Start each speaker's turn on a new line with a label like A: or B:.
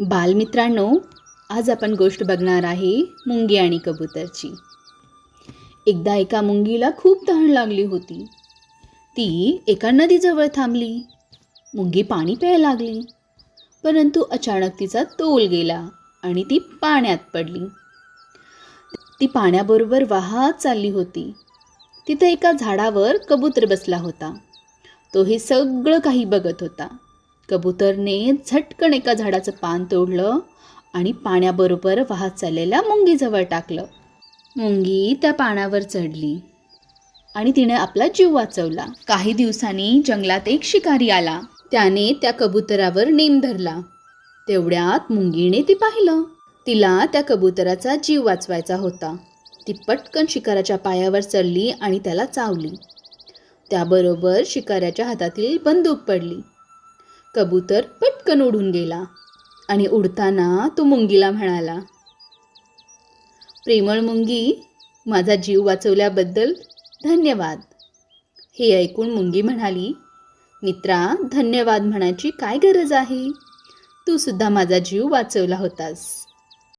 A: बालमित्रांनो, आज आपण गोष्ट बघणार आहे मुंगी आणि कबूतरची. एकदा एका मुंगीला खूप तहान लागली होती. ती एका नदीजवळ थांबली. मुंगी पाणी प्यायला लागली, परंतु अचानक तिचा तोल गेला आणि ती पाण्यात पडली. ती पाण्याबरोबर वाहत चालली होती. तिथे एका झाडावर कबूतर बसला होता. तो हे सगळं काही बघत होता. कबूतरने झटकन एका झाडाचं पान तोडलं आणि पाण्याबरोबर वाहत चाललेल्या मुंगीजवळ टाकलं. मुंगी त्या पानावर चढली आणि तिने आपला जीव वाचवला. काही दिवसांनी जंगलात एक शिकारी आला. त्याने त्या कबुतरावर नेम धरला. तेवढ्यात मुंगीने ती पाहिलं. तिला त्या कबुतराचा जीव वाचवायचा होता. ती पटकन शिकाराच्या पायावर चढली आणि त्याला चावली. त्याबरोबर शिकाऱ्याच्या हातातील बंदूक पडली. कबूतर पटकन उडून गेला आणि उडताना तो मुंगीला म्हणाला, प्रेमळ मुंगी, माझा जीव वाचवल्याबद्दल धन्यवाद. हे ऐकून मुंगी म्हणाली, मित्रा, धन्यवाद म्हणायची काय गरज आहे? तू सुद्धा माझा जीव वाचवला होतास.